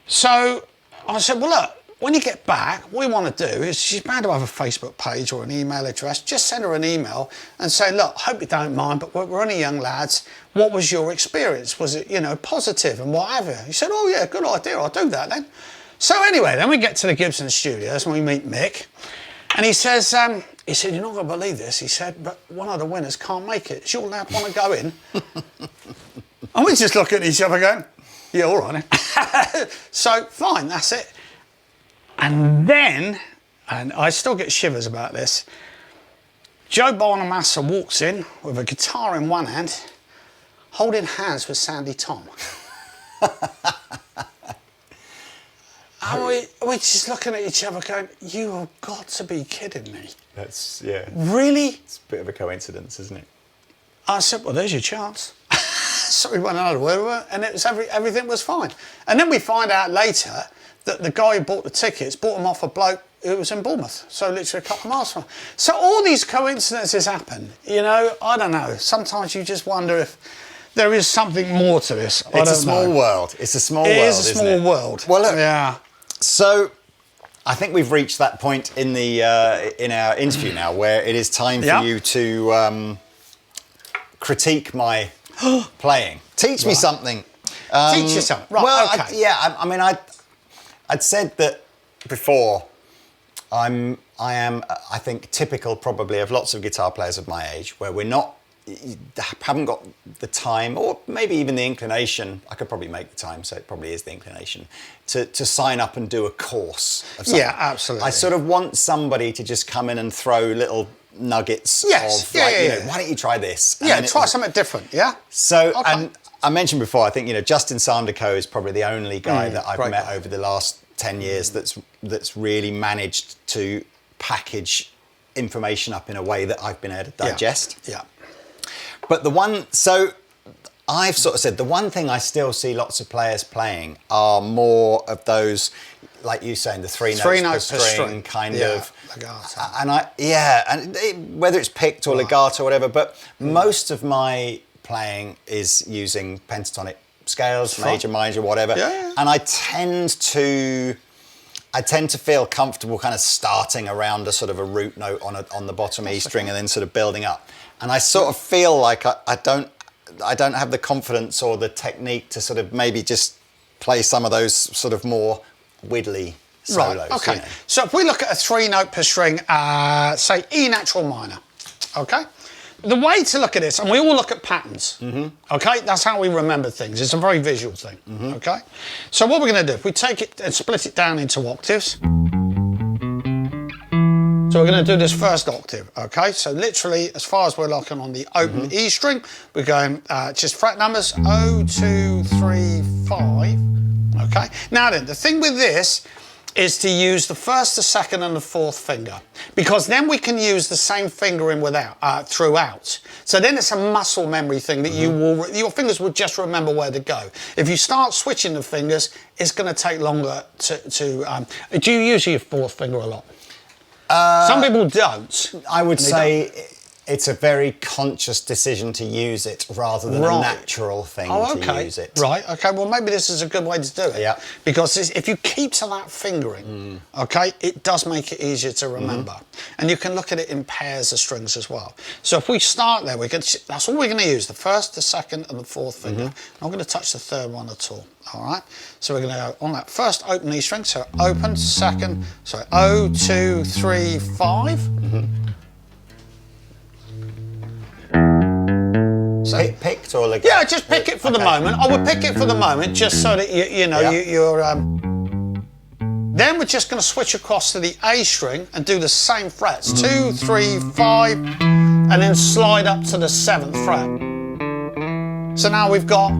So I said, well, look, when you get back, what we want to do is, she's bound to have a Facebook page or an email address. Just send her an email and say, look, hope you don't mind, but we're only young lads. What was your experience? Was it, you know, positive and what have you? He said, oh yeah, good idea, I'll do that then. So anyway, then we get to the Gibson Studios and we meet Mick. And he says, he said, "You're not going to believe this." He said, "But one of the winners can't make it. Does your lad want to go in?" And we just look at each other going, "Yeah, all right." So, fine, that's it. And then, and I still get shivers about this, Joe Bonamassa walks in with a guitar in one hand, holding hands with Sandy Tom. And we're just looking at each other going, "You have got to be kidding me." That's, yeah. Really? It's a bit of a coincidence, isn't it? I said, "Well, there's your chance." So we went another way, and it was everything was fine. And then we find out later that the guy who bought the tickets bought them off a bloke who was in Bournemouth, so literally a couple of miles from. So all these coincidences happen. You know, I don't know. Sometimes you just wonder if there is something more to this. It's a small world. It's a small world. It is a small world. Well, look. Yeah. So, I think we've reached that point in the in our interview now where it is time for you to critique my playing. Teach me something. Teach you something. Right. Well, Okay. I mean, I'd said that before. I am, I think, typical probably of lots of guitar players of my age, where haven't got the time, or maybe even the inclination. I could probably make the time, so it probably is the inclination to sign up and do a course of something. Yeah, absolutely. I sort of want somebody to just come in and throw little nuggets of, like, you know, why don't you try this? Yeah, try something different. Yeah. So, and I mentioned before, I think, you know, Justin Sanderco is probably the only guy that I've met over the last 10 years that's really managed to package information up in a way that I've been able to digest. Yeah. But I've sort of said the one thing I still see lots of players playing are more of those, like you saying, the three notes per string kind of. Legato. And whether it's picked or legato or whatever, but most of my playing is using pentatonic scales, major, minor, whatever. And I tend to feel comfortable kind of starting around a sort of a root note on the bottom E string and then sort of building up. And I sort of feel like I don't have the confidence or the technique to sort of maybe just play some of those sort of more widdly solos. Right, okay. You know. So if we look at a 3 note per string, say E natural minor, okay? The way to look at this, and we all look at patterns, okay? That's how we remember things. It's a very visual thing, okay? So what we're going to do, if we take it and split it down into octaves, so we're going to do this first octave, okay? So literally, as far as we're looking on the open E string, we're going just fret numbers, 0, 2, 3, 5, okay? Now then, the thing with this is to use the first, the second, and the fourth finger, because then we can use the same fingering throughout. So then it's a muscle memory thing that your fingers will just remember where to go. If you start switching the fingers, it's going to take longer to do you use your fourth finger a lot? Some people don't. I would say it's a very conscious decision to use it rather than a natural thing to use it. Right, okay, well maybe this is a good way to do it. Yeah. Because if you keep to that fingering, okay, it does make it easier to remember. And you can look at it in pairs of strings as well. So if we start there, that's all we're going to use, the first, the second, and the fourth finger. I'm going to touch the third one at all. All right, so we're going to go on that first open E string, so open, second, so 0, 2, 3, 5. So picked or legato? Yeah, just pick it for the moment. I would pick it for the moment, just so that you're. Then we're just going to switch across to the A string and do the same frets, 2, 3, 5, and then slide up to the 7th fret. So now we've got.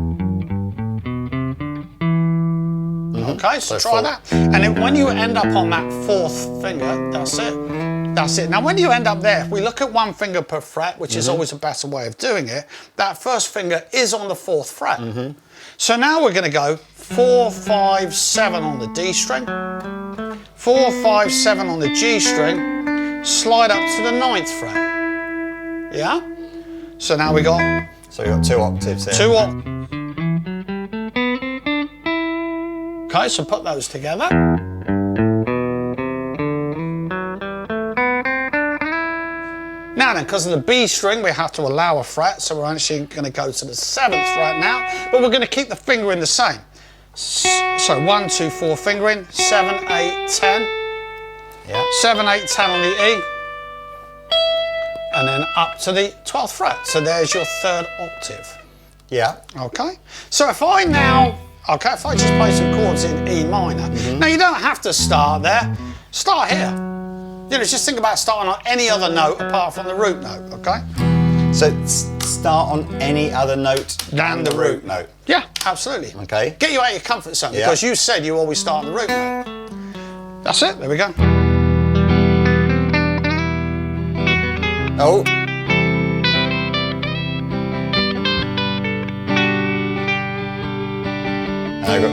Okay, so try that. And then when you end up on that 4th finger, that's it. That's it. Now, when you end up there, if we look at 1 finger per fret, which is always a better way of doing it, that first finger is on the 4th fret. So now we're going to go 4, 5, 7 on the D string, 4, 5, 7 on the G string, slide up to the 9th fret. Yeah? So now we got... So you've got 2 octaves here. 2 octaves. Okay, so put those together. Now then, because of the B string, we have to allow a fret, so we're actually going to go to the 7th fret now, but we're going to keep the fingering the same. So 1, 2, 4 fingering, 7, 8, 10. Yeah. 7, 8, 10 on the E. and then up to the 12th fret. So there's your third octave. Yeah. Okay. So if I now, if I just play some chords in E minor. Now you don't have to start there. Start here. You know, just think about starting on any other note apart from the root note, okay? So start on any other note Than the root note. Yeah, absolutely. Okay. Get you out of your comfort zone because you said you always start on the root note. That's it, there we go. Oh. And I go.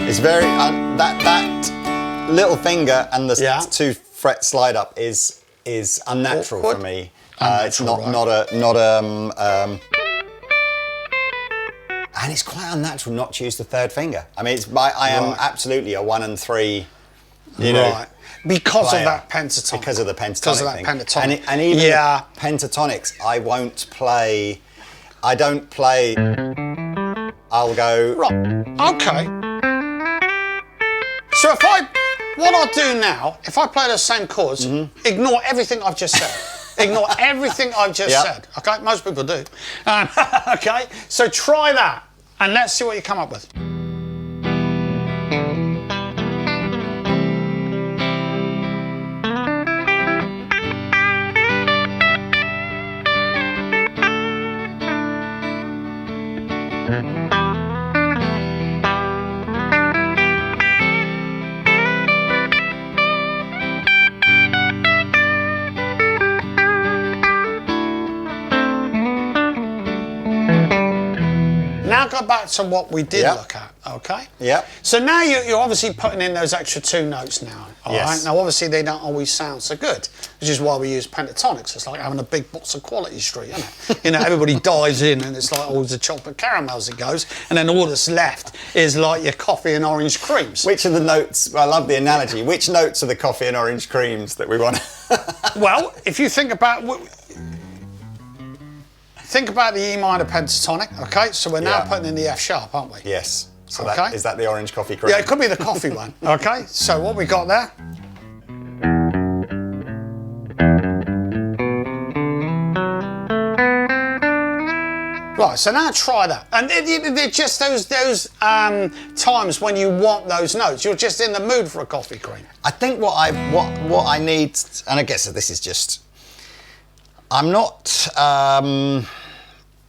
It's very that little finger and the 2 fret slide up is unnatural for me. It's not and it's quite unnatural not to use the 3rd finger. I mean, I am absolutely a 1 and 3, you know, because player. of that pentatonic. Because of the pentatonic Because of that thing. pentatonic. And even the pentatonics, I won't play. I don't play. I'll go. Right. Okay. So what I'll do now, if I play those same chords, ignore everything I've just said. Ignore everything I've just said. Okay, most people do. Okay, so try that, and let's see what you come up with. Now go back to what we did look at, okay? Yeah. So now you're obviously putting in those extra 2 notes now, all right? Now obviously they don't always sound so good, which is why we use pentatonics. It's like having a big box of Quality Street, isn't it? You know, everybody dives in and it's like all the chocolate caramels it goes, and then all that's left is like your coffee and orange creams. Which are the notes? I love the analogy. Which notes are the coffee and orange creams that we want? Well, if you think about the E minor pentatonic, okay? So we're now putting in the F sharp, aren't we? Yes. So is that the orange coffee cream? Yeah, it could be the coffee one, okay? So what we got there? Right, so now try that. And they're just those times when you want those notes. You're just in the mood for a coffee cream. I think what I need, and I guess this is just, I'm not,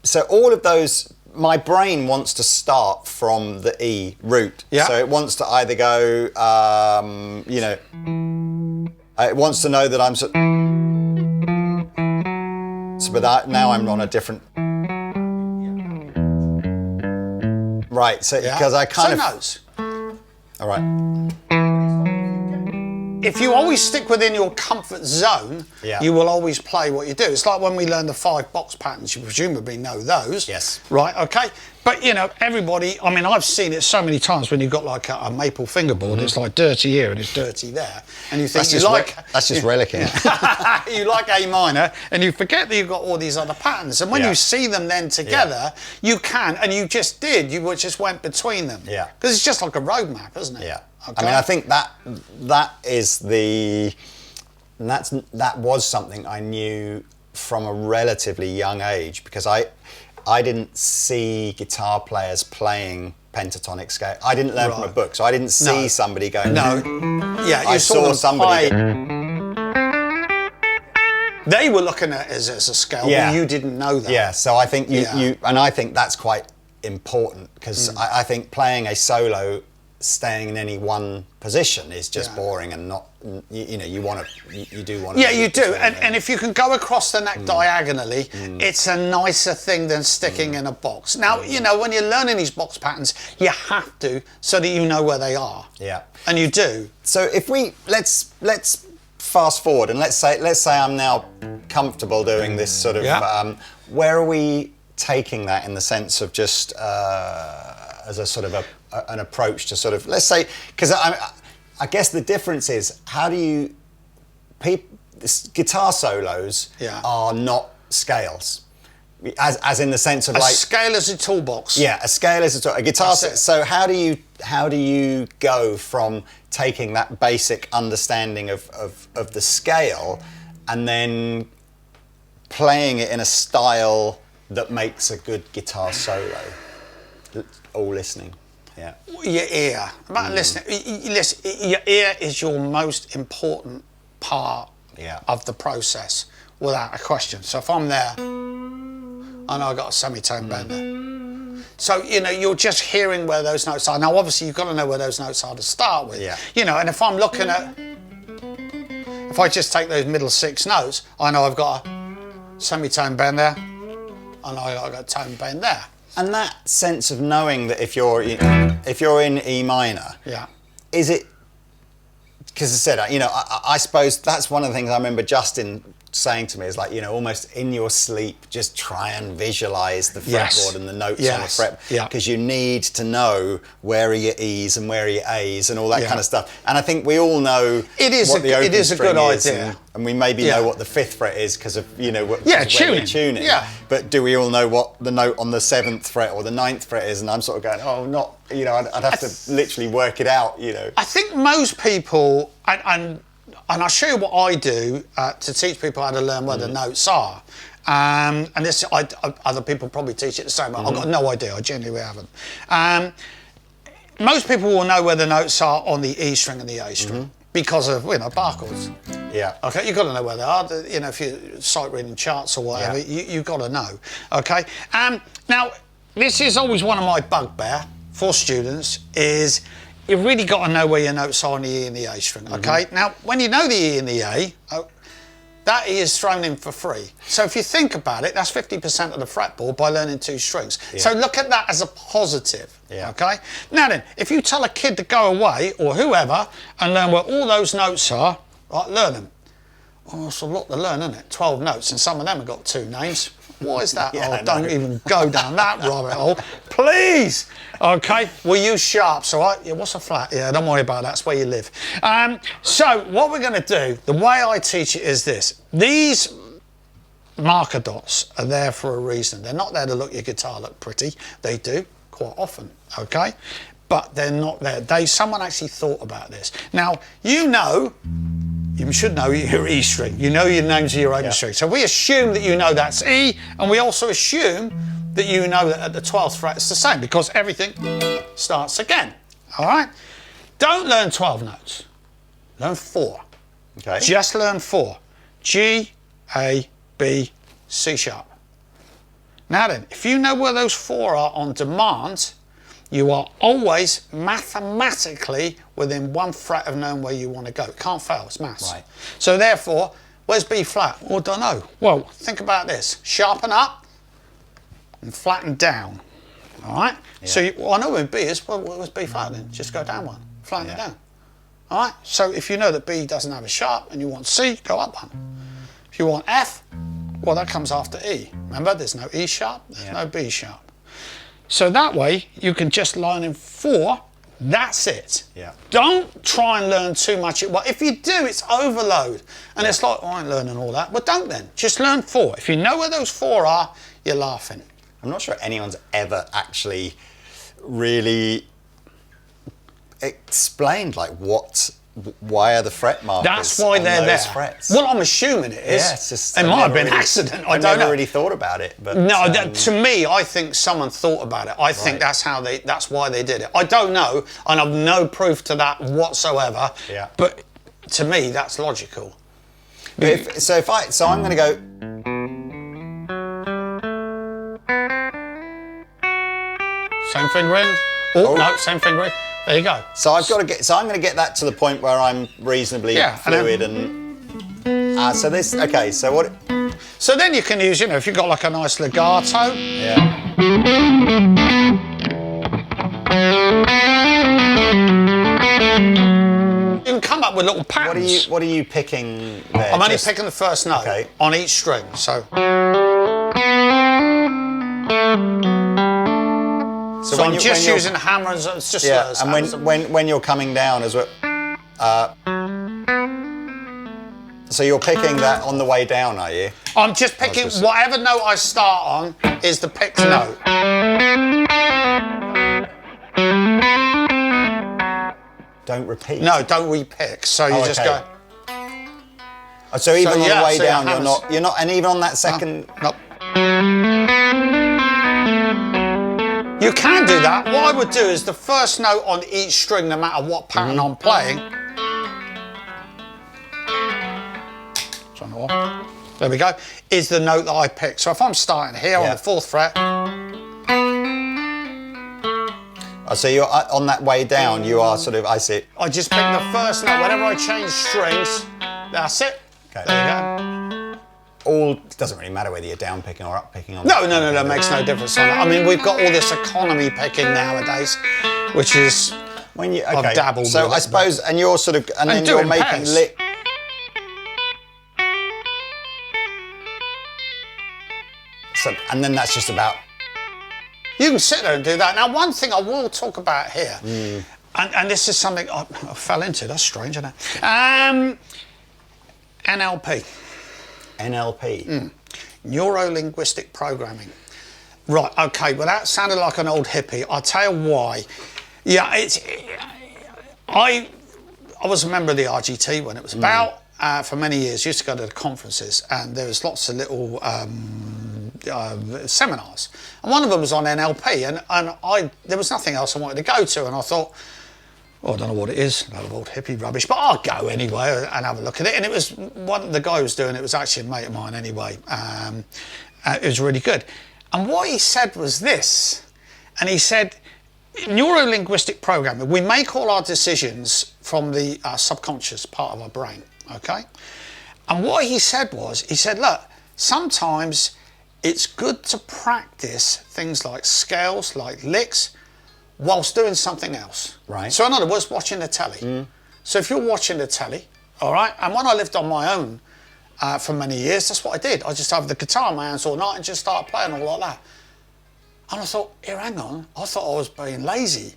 so all of those, my brain wants to start from the E root. Yeah. So it wants to either go, you know, it wants to know that I'm but now I'm on a different. Right, so because I kind of notes. All right. If you always stick within your comfort zone, you will always play what you do. It's like when we learn the 5 box patterns, you presumably know those. Yes. Right, okay. But, you know, everybody, I mean, I've seen it so many times when you've got like a maple fingerboard, it's like dirty here and it's dirty there. And you think that's just relicking. You like A minor and you forget that you've got all these other patterns. And when you see them then together, you can, and you just did, you just went between them. Yeah. Because it's just like a roadmap, isn't it? Yeah. Okay. I mean, I think that was something I knew from a relatively young age, because I didn't see guitar players playing pentatonic scale. I didn't learn from a book, so I didn't see somebody going. No. Yeah, I saw somebody. They were looking at it as a scale, but you didn't know that. Yeah, so I think you and I think that's quite important, because I think playing a solo, staying in any one position is just boring and not, you know, you do want to. Yeah, you do. And if you can go across the neck diagonally, it's a nicer thing than sticking in a box. Now, you know, when you're learning these box patterns, you have to, so that you know where they are. Yeah. And you do. So if let's fast forward, and let's say I'm now comfortable doing this sort of, where are we taking that in the sense of just as a sort of an approach to sort of, let's say, because I guess the difference is, how do you, guitar solos are not scales. As in the sense of A like scale is a toolbox. Yeah, a scale is a guitar. That's it. So how do you go from taking that basic understanding of the scale and then playing it in a style that makes a good guitar solo? All listening. Yeah. Your ear. About listening. Listen, your ear is your most important part of the process, without a question. So if I'm there, I know I got a semitone bender. So, you know, you're just hearing where those notes are. Now, obviously, you've got to know where those notes are to start with. Yeah. You know, and if I'm looking at, if I just take those middle 6 notes, I know I've got a semitone bend there, I know I've got a tone bend there. And that sense of knowing that if you're in E minor, is it? Because I said, you know, I suppose that's one of the things I remember Justin saying to me is like, you know, almost in your sleep, just try and visualize the fretboard and the notes on the fret, because you need to know where are your E's and where are your A's and all that kind of stuff. And I think we all know it is what the open it is a string good is, idea, and we maybe know what the 5th fret is because of, you know, what tuning. Yeah. But do we all know what the note on the 7th fret or the 9th fret is? And I'm sort of going, oh, not, you know, I'd have to literally work it out, you know. I think most people, and I'll show you what I do to teach people how to learn where the notes are. And this, other people probably teach it the same way. I've got no idea, I genuinely haven't. Most people will know where the notes are on the E string and the A string because of, you know, bar chords. Yeah. Okay, you've got to know where they are. You know, if you're sight reading charts or whatever, you've got to know. Okay. Now, this is always one of my bugbear for students is you've really got to know where your notes are on the E and the A string, okay? Now, when you know the E and the A, that E is thrown in for free. So if you think about it, that's 50% of the fretboard by learning 2 strings. So look at that as a positive, okay? Now then, if you tell a kid to go away, or whoever, and learn where all those notes are, right, learn them. Oh, it's a lot to learn, isn't it? 12 notes, and some of them have got 2 names. What is that? Don't even go down that rabbit hole, please. Okay, we use sharps, all right? Yeah, what's a flat? Yeah, don't worry about that, that's where you live. So what we're gonna do, the way I teach it is this. These marker dots are there for a reason. They're not there to look your guitar look pretty. They do, quite often, okay? But they're not there. Someone actually thought about this. Now, you should know your E string. You know your names of your open string. So we assume that you know that's E, and we also assume that you know that at the 12th fret it's the same because everything starts again. All right? Don't learn 12 notes. Learn 4. Okay. Just learn 4. G, A, B, C sharp. Now then, if you know where those 4 are on demand, you are always mathematically within 1 fret of knowing where you want to go. It can't fail, it's maths. Right. So therefore, where's B flat? Well, I don't know. Well, think about this. Sharpen up and flatten down. All right? Yeah. So I know where B is. Well, where's B flat then? Just go down 1. Flatten it down. All right? So if you know that B doesn't have a sharp and you want C, go up 1. If you want F, well, that comes after E. Remember, there's no E sharp, there's no B sharp. So that way, you can just learn in 4, that's it. Yeah. Don't try and learn too much. Well, if you do, it's overload. And it's like, oh, I ain't learning all that. Well, don't then. Just learn 4. If you know where those 4 are, you're laughing. I'm not sure anyone's ever actually really explained, like, why are the fret markers? That's why they're there. Frets? Well, I'm assuming it is. Yeah, it's just, it might have been accident. I don't know. I never really thought about it. But no, to me, I think someone thought about it. I think that's why they did it. I don't know, and I've no proof to that whatsoever. Yeah. But to me, that's logical. So I'm going to go. Same fingering. Oh no, same fingering. There you go. So I'm going to get that to the point where I'm reasonably fluid and. So this. Okay. So what? So then you can use, if you've got like a nice legato. Yeah. You can come up with little patterns. What are you picking there? I'm only picking the first note on each string. So I'm just using hammers. It's just and when you're coming down as well. So you're picking that on the way down, are you? I'm just picking whatever note I start on is the picked note. Don't repeat. No, don't repick. So you just go. Oh, so even on the way so down, you're not, and even on that second. Nope. You can do that. What I would do is the first note on each string, no matter what pattern I'm playing. There we go. Is the note that I pick. So if I'm starting here on the 4th fret. Oh, so you're on that way down. You are sort of. I see. I just pick the first note. Whenever I change strings, that's it. Okay. There you go. Doesn't really matter whether you're down picking or up picking on. No, makes no difference on that. I mean, we've got all this economy picking nowadays, which is when you I've dabbled. So with I suppose, and you're sort of, and then you're making pairs. So, and then that's just about. You can sit there and do that. Now, one thing I will talk about here, and this is something I fell into. That's strange, isn't it? NLP. NLP. Neuro-linguistic programming. Right, okay, well that sounded like an old hippie. I'll tell you why. Yeah, I was a member of the RGT when it was about, for many years, used to go to the conferences and there was lots of little seminars. And one of them was on NLP and there was nothing else I wanted to go to and I thought, well, I don't know what it is, a lot of old hippie rubbish, but I'll go anyway and have a look at it. And it was the guy who was doing it was actually a mate of mine anyway. It was really good. And what he said was this, and he said, neuro-linguistic programming, we make all our decisions from the subconscious part of our brain, okay? And what he said was, he said, look, sometimes it's good to practice things like scales, like licks, whilst doing something else. Right. So in other words, watching the telly. So if you're watching the telly, all right, and when I lived on my own for many years, that's what I did. I just have the guitar in my hands all night and just start playing all like that. And I thought, here, hang on, I thought I was being lazy.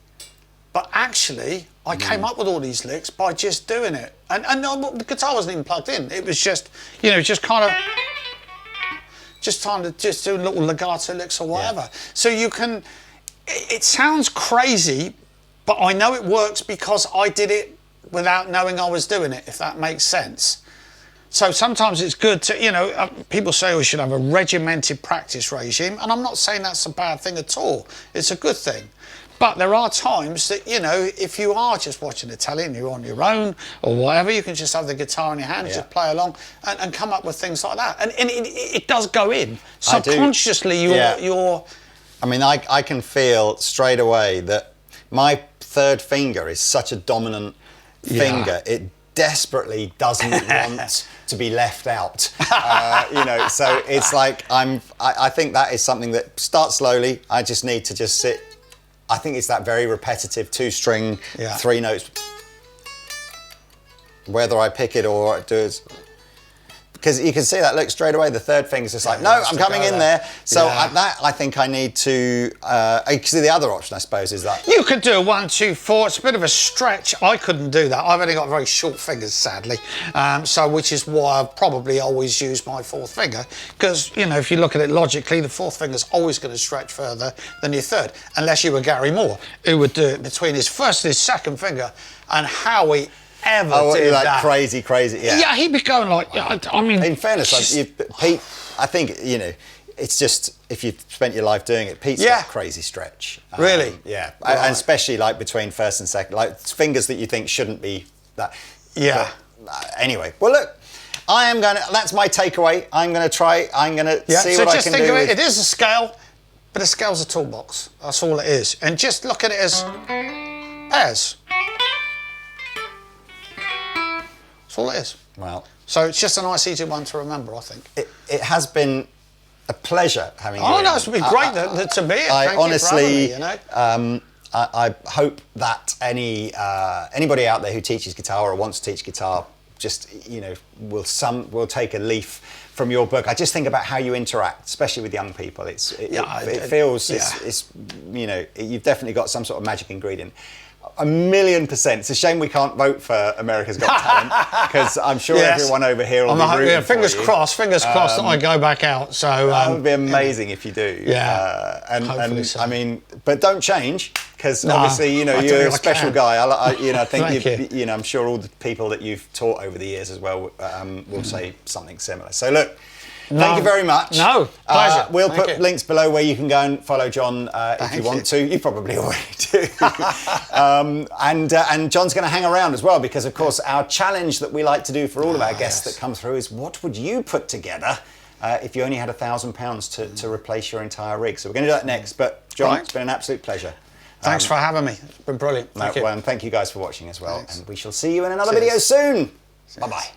But actually, I came up with all these licks by just doing it. And the guitar wasn't even plugged in. It was just, just kind of, just doing little legato licks or whatever. Yeah. So you can, it sounds crazy, but I know it works because I did it without knowing I was doing it, if that makes sense. So sometimes it's good to, people say we should have a regimented practice regime, and I'm not saying that's a bad thing at all. It's a good thing. But there are times that, if you are just watching the telly and you're on your own or whatever, you can just have the guitar in your hand, just play along and come up with things like that. And it does go in. Subconsciously, you're... I mean, I can feel straight away that my third finger is such a dominant finger. It desperately doesn't want to be left out. So it's like I think that is something that starts slowly. I just need to just sit. I think it's that very repetitive 2-string, 3 notes. Whether I pick it or do it. Because you can see that look straight away. The third finger's just like, no, I'm coming in there. So that I think I need to. Because the other option, I suppose, is that you could do a 1, 2, 4. It's a bit of a stretch. I couldn't do that. I've only got very short fingers, sadly. Which is why I've probably always used my 4th finger. Because if you look at it logically, the 4th finger's always going to stretch further than your 3rd, unless you were Gary Moore, who would do it between his 1st and his 2nd finger, and how he ever did like that. crazy, Yeah, he'd be going like, I mean... In fairness, Pete, I think, it's just, if you've spent your life doing it, Pete's got a crazy stretch. Really? Yeah, right. And especially like between 1st and 2nd, like fingers that you think shouldn't be that. Yeah. But, anyway, well look, that's my takeaway. I'm going to see what I can do. So just think of it, it is a scale, but a scale's a toolbox. That's all it is. And just look at it as pairs. That's all it is. Well, so it's just a nice, easy one to remember, I think. It has been a pleasure having you. Oh, no, it's been great to be here. I Thank honestly, you for having me, I hope that anybody out there who teaches guitar or wants to teach guitar just, will take a leaf from your book. I just think about how you interact, especially with young people. It feels, you've definitely got some sort of magic ingredient. 1,000,000%. It's a shame we can't vote for America's Got Talent because I'm sure everyone over here will be rooting fingers for you. crossed that I go back out. So that would be amazing if you do. Yeah, and so. I mean, but don't change because obviously you're a special guy. I think you know I'm sure all the people that you've taught over the years as well will say something similar. So look. Thank you very much. No, pleasure. We'll put links below where you can go and follow John if you want to. You probably already do. And John's going to hang around as well because, of course, our challenge that we like to do for all of our guests that come through is what would you put together if you only had £1,000 to replace your entire rig? So we're going to do that next. But, John, it's been an absolute pleasure. Thanks for having me. It's been brilliant. And thank you guys for watching as well. Thanks. And we shall see you in another video soon. Bye-bye.